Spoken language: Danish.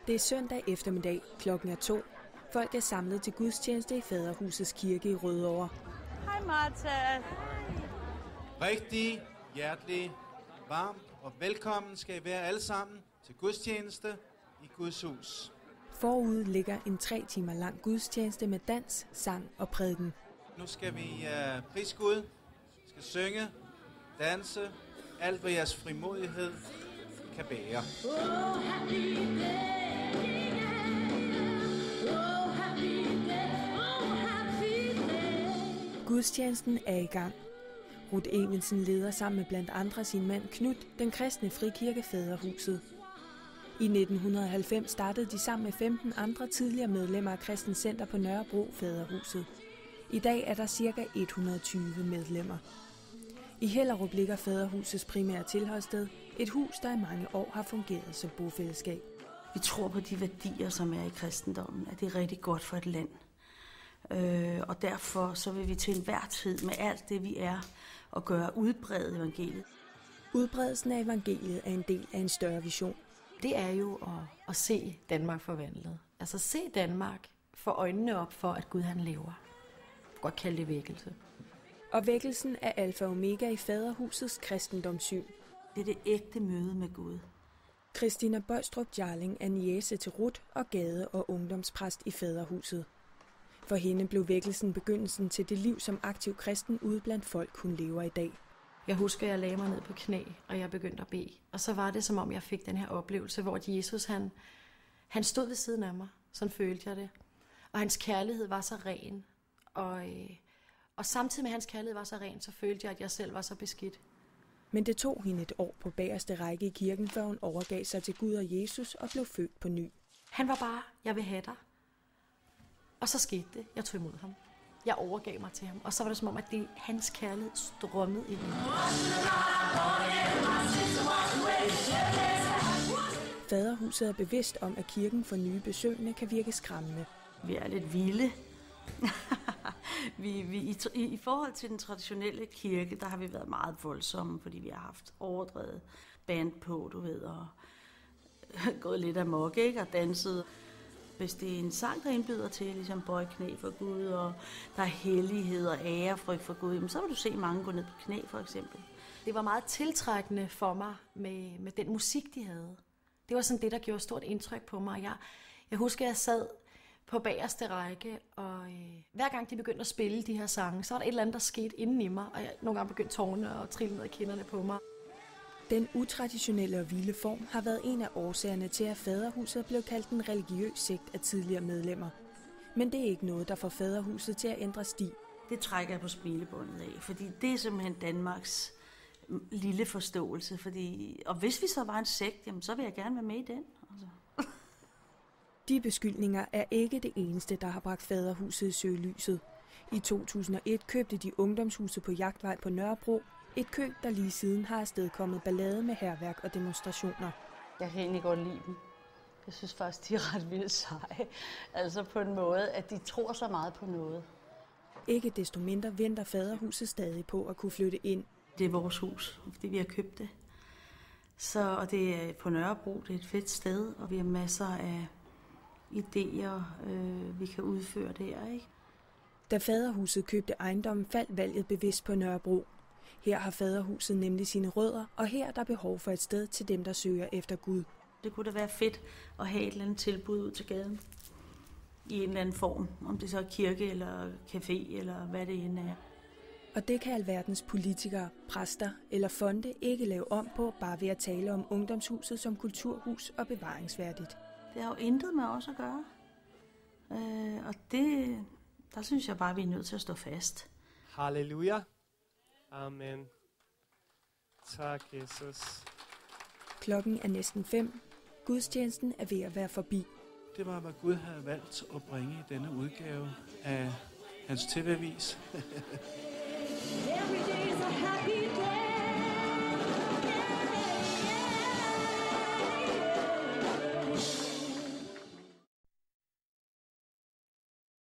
Det er søndag eftermiddag, klokken er 2. Folk er samlet til gudstjeneste i Faderhusets kirke i Rødovre. Hej Martha. Rigtig hjertelig, varmt og velkommen skal I være alle sammen til gudstjeneste i Guds hus. Forud ligger en 3 timer lang gudstjeneste med dans, sang og prædiken. Nu skal vi prise Gud, vi skal synge, danse, alt hvad jeres frimodighed kan bære. Gudstjenesten er i gang. Ruth Evensen leder sammen med blandt andre sin mand Knut den kristne frikirke Faderhuset. I 1990 startede de sammen med 15 andre tidligere medlemmer af Kristent Center på Nørrebro Faderhuset. I dag er der ca. 120 medlemmer. I Hellerup ligger Faderhusets primære tilholdssted, et hus, der i mange år har fungeret som bofællesskab. Vi tror på de værdier, som er i kristendommen, at det er rigtig godt for et land. Og derfor så vil vi til enhver tid med alt det, vi er, og gøre udbredt evangeliet. Udbredelsen af evangeliet er en del af en større vision. Det er jo at se Danmark forvandlet. Altså se Danmark for øjnene op for, at Gud han lever. Jeg kan godt kalde det vækkelse. Og vækkelsen er alfa og omega i Faderhusets kristendomssyn. Det er det ægte møde med Gud. Christina Bøjstrup Jarling er niece til Ruth og gade- og ungdomspræst i Faderhuset. For hende blev vækkelsen begyndelsen til det liv som aktiv kristen ude blandt folk, hun lever i dag. Jeg husker, at jeg lagde mig ned på knæ, og jeg begyndte at bede. Og så var det, som om jeg fik den her oplevelse, hvor Jesus han stod ved siden af mig. Sådan følte jeg det. Og hans kærlighed var så ren. Og samtidig med hans kærlighed var så ren, så følte jeg, at jeg selv var så beskidt. Men det tog hende et år på bagerste række i kirken, før hun overgav sig til Gud og Jesus og blev født på ny. Han var bare, jeg vil have dig. Og så skete det. Jeg tog imod ham. Jeg overgav mig til ham. Og så var det som om, at hans kærlighed strømmede ind i mig. Faderhuset er bevidst om, at kirken for nye besøgende kan virke skræmmende. Vi er lidt vilde. I forhold til den traditionelle kirke, der har vi været meget voldsomme, fordi vi har haft overdrevet band på, du ved, og gået lidt amok, ikke, og danset. Hvis det er en sang, der indbyder til ligesom bøje knæ for Gud, og der er hellighed og ærefrygt for Gud, så vil du se mange gå ned på knæ, for eksempel. Det var meget tiltrækkende for mig med den musik, de havde. Det var sådan det, der gjorde stort indtryk på mig. Jeg husker, at jeg sad på bagerste række, og hver gang de begyndte at spille de her sange, så var der et eller andet, der skete inden i mig, og jeg nogle gange begyndte tårerne og trille ned i kinderne på mig. Den utraditionelle og vilde form har været en af årsagerne til, at Faderhuset blev kaldt en religiøs sekt af tidligere medlemmer. Men det er ikke noget, der får Faderhuset til at ændre sti. Det trækker jeg på smilebåndet af, fordi det er simpelthen Danmarks lille forståelse. Og hvis vi så var en sekt, jamen, så vil jeg gerne være med i den. Altså. De beskyldninger er ikke det eneste, der har bragt Faderhuset i søgelyset. I 2001 købte de ungdomshuset på Jagtvej på Nørrebro, et køb, der lige siden har afstedkommet ballade med hærværk og demonstrationer. Jeg kan egentlig godt lide dem. Jeg synes faktisk, de er ret vildt seje. Altså på en måde, at de tror så meget på noget. Ikke desto mindre venter Faderhuset stadig på at kunne flytte ind. Det er vores hus, fordi vi har købt det. Og det er på Nørrebro, det er et fedt sted, og vi har masser af idéer, vi kan udføre der, ikke? Da Faderhuset købte ejendommen, faldt valget bevidst på Nørrebro. Her har Faderhuset nemlig sine rødder, og her er der behov for et sted til dem, der søger efter Gud. Det kunne da være fedt at have et eller andet tilbud ud til gaden. I en eller anden form. Om det så er kirke eller café eller hvad det end er. Og det kan alverdens politikere, præster eller fonde ikke lave om på, bare ved at tale om ungdomshuset som kulturhus og bevaringsværdigt. Det har jo intet med os at gøre. Og der synes jeg bare, vi er nødt til at stå fast. Halleluja. Amen. Tak, Jesus. Klokken er næsten 5. Gudstjenesten er ved at være forbi. Det var, hvad Gud havde valgt at bringe i denne udgave af hans TV-avis.